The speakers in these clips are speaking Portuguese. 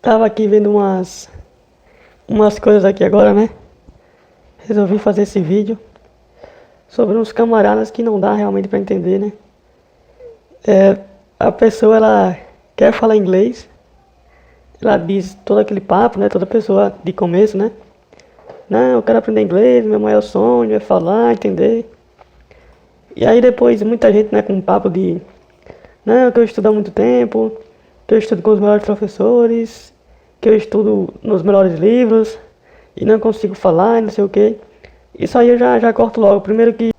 Tava aqui vendo umas coisas aqui agora, né? Resolvi fazer esse vídeo sobre uns camaradas que não dá realmente pra entender, né? A pessoa, ela quer falar inglês, ela diz todo aquele papo, né? Toda pessoa de começo, né? Não, eu quero aprender inglês, meu maior sonho é falar, entender. E aí depois muita gente, né, com um papo de não, que eu estudo há muito tempo, que eu estudo com os melhores professores, que eu estudo nos melhores livros e não consigo falar e não sei o que. Isso aí eu já corto logo. Primeiro que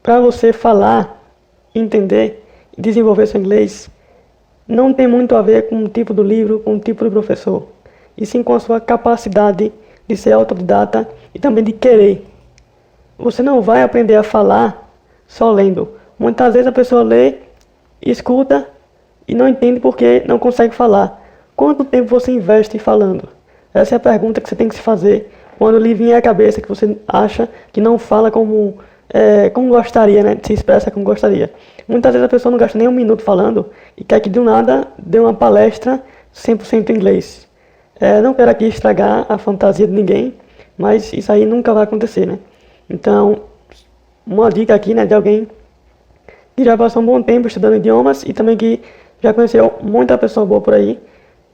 para você falar, entender e desenvolver seu inglês, não tem muito a ver com o tipo do livro, com o tipo do professor, e sim com a sua capacidade de ser autodidata e também de querer. Você não vai aprender a falar só lendo. Muitas vezes a pessoa lê, escuta e não entende porque não consegue falar. Quanto tempo você investe falando? Essa é a pergunta que você tem que se fazer quando lhe vier à cabeça que você acha que não fala como gostaria, né? Se expressa como gostaria. Muitas vezes a pessoa não gasta nem um minuto falando e quer que do nada dê uma palestra 100% em inglês. Não quero aqui estragar a fantasia de ninguém, mas isso aí nunca vai acontecer, né? Então, uma dica aqui, né, de alguém que já passou um bom tempo estudando idiomas e também que já conheceu muita pessoa boa por aí,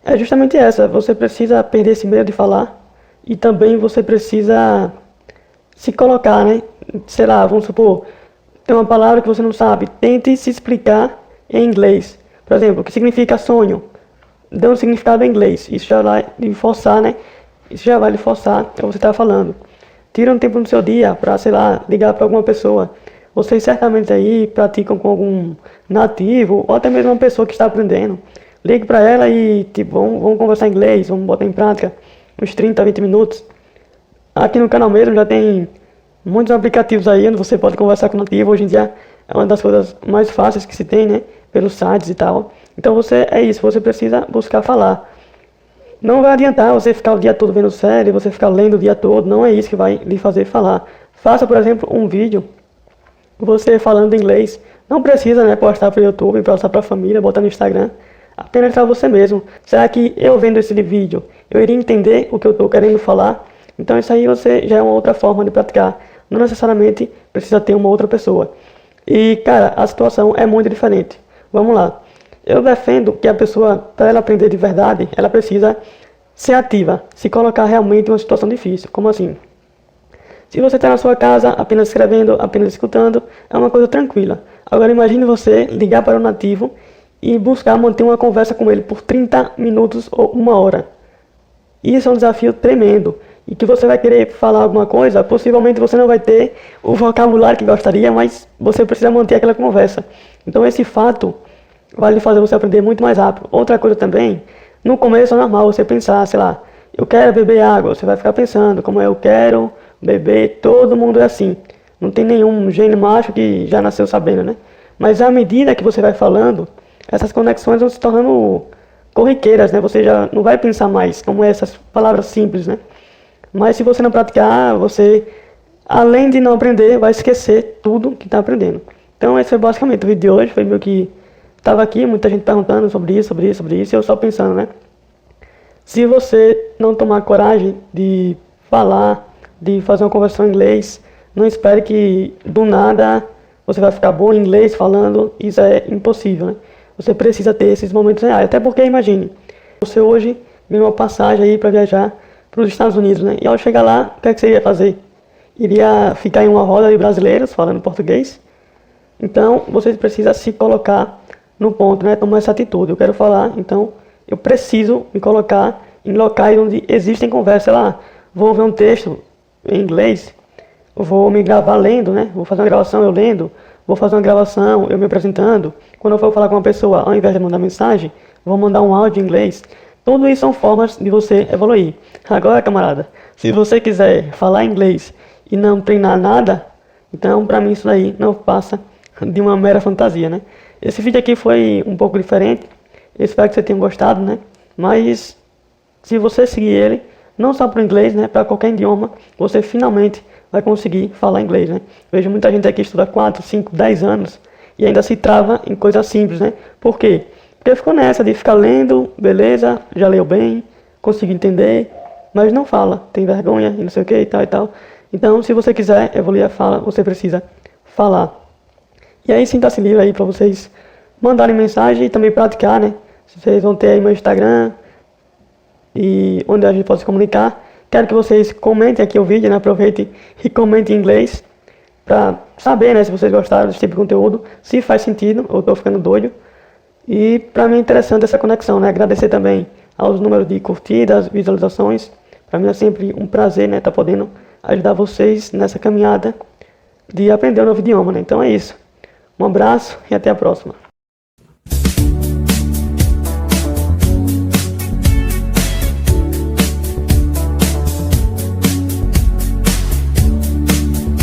é justamente essa. Você precisa perder esse medo de falar e também você precisa se colocar, né? Sei lá, vamos supor, tem uma palavra que você não sabe, tente se explicar em inglês. Por exemplo, o que significa sonho? Dê um significado em inglês. Isso já vai lhe forçar, né? Isso já vai lhe forçar a você estar falando. Tira um tempo no seu dia para, sei lá, ligar para alguma pessoa. Vocês certamente aí praticam com algum nativo ou até mesmo uma pessoa que está aprendendo. Ligue para ela e tipo, vamos conversar em inglês, vamos botar em prática uns 30, 20 minutos. Aqui no canal mesmo já tem muitos aplicativos aí onde você pode conversar com o nativo. Hoje em dia é uma das coisas mais fáceis que se tem, né? Pelos sites e tal. Então você precisa buscar falar. Não vai adiantar você ficar o dia todo vendo série, você ficar lendo o dia todo, não é isso que vai lhe fazer falar. Faça, por exemplo, um vídeo, você falando inglês. Não precisa, né, postar para o YouTube, postar para a família, botar no Instagram. Apenas para você mesmo. Será que eu vendo esse vídeo, eu iria entender o que eu estou querendo falar? Então isso aí você já é uma outra forma de praticar. Não necessariamente precisa ter uma outra pessoa. E, cara, a situação é muito diferente. Vamos lá. Eu defendo que a pessoa, para ela aprender de verdade, ela precisa ser ativa, se colocar realmente em uma situação difícil. Como assim? Se você está na sua casa, apenas escrevendo, apenas escutando, é uma coisa tranquila. Agora imagine você ligar para o nativo e buscar manter uma conversa com ele por 30 minutos ou uma hora. Isso é um desafio tremendo. E que você vai querer falar alguma coisa, possivelmente você não vai ter o vocabulário que gostaria, mas você precisa manter aquela conversa. Então esse fato vai lhe fazer você aprender muito mais rápido. Outra coisa também, no começo é normal você pensar, sei lá, eu quero beber água. Você vai ficar pensando, como eu quero beber, todo mundo é assim. Não tem nenhum gênio macho que já nasceu sabendo, né? Mas à medida que você vai falando, essas conexões vão se tornando corriqueiras, né? Você já não vai pensar mais como essas palavras simples, né? Mas se você não praticar, você, além de não aprender, vai esquecer tudo que está aprendendo. Então esse foi basicamente o vídeo de hoje. Foi meio que estava aqui, muita gente perguntando sobre isso, e eu só pensando, né? Se você não tomar coragem de falar, de fazer uma conversão em inglês, não espere que do nada você vai ficar bom em inglês falando. Isso é impossível, né? Você precisa ter esses momentos reais. Até porque, imagine, você hoje ganhou uma passagem aí para viajar para os Estados Unidos, né? E ao chegar lá, o que é que você ia fazer? Iria ficar em uma roda de brasileiros falando português? Então, você precisa se colocar no ponto, né? Tomar essa atitude. Eu quero falar, então eu preciso me colocar em locais onde existem conversas. Sei lá, vou ver um texto em inglês, vou me gravar lendo, né? Vou fazer uma gravação eu lendo, vou fazer uma gravação eu me apresentando. Quando eu for falar com uma pessoa, ao invés de mandar mensagem, vou mandar um áudio em inglês. Tudo isso são formas de você evoluir. Agora, camarada, se você quiser falar inglês e não treinar nada, então para mim isso daí não passa de uma mera fantasia, né? Esse vídeo aqui foi um pouco diferente. Eu espero que você tenha gostado, né? Mas se você seguir ele, não só para o inglês, né? Para qualquer idioma, você finalmente vai conseguir falar inglês, né? Vejo muita gente aqui que estuda 4, 5, 10 anos e ainda se trava em coisas simples, né? Por quê? Porque ficou nessa de ficar lendo, beleza, já leu bem, consegue entender, mas não fala, tem vergonha e não sei o que e tal e tal. Então, se você quiser evoluir a fala, você precisa falar. E aí, sinta-se livre aí para vocês mandarem mensagem e também praticar, né? Vocês vão ter aí meu Instagram e onde a gente pode se comunicar. Quero que vocês comentem aqui o vídeo, né? Aproveitem e comentem em inglês para saber, né, se vocês gostaram desse tipo de conteúdo, se faz sentido, ou estou ficando doido. E para mim é interessante essa conexão, né? Agradecer também aos números de curtidas, visualizações. Para mim é sempre um prazer, né, estar podendo ajudar vocês nessa caminhada de aprender um novo idioma, né? Então é isso. Um abraço e até a próxima.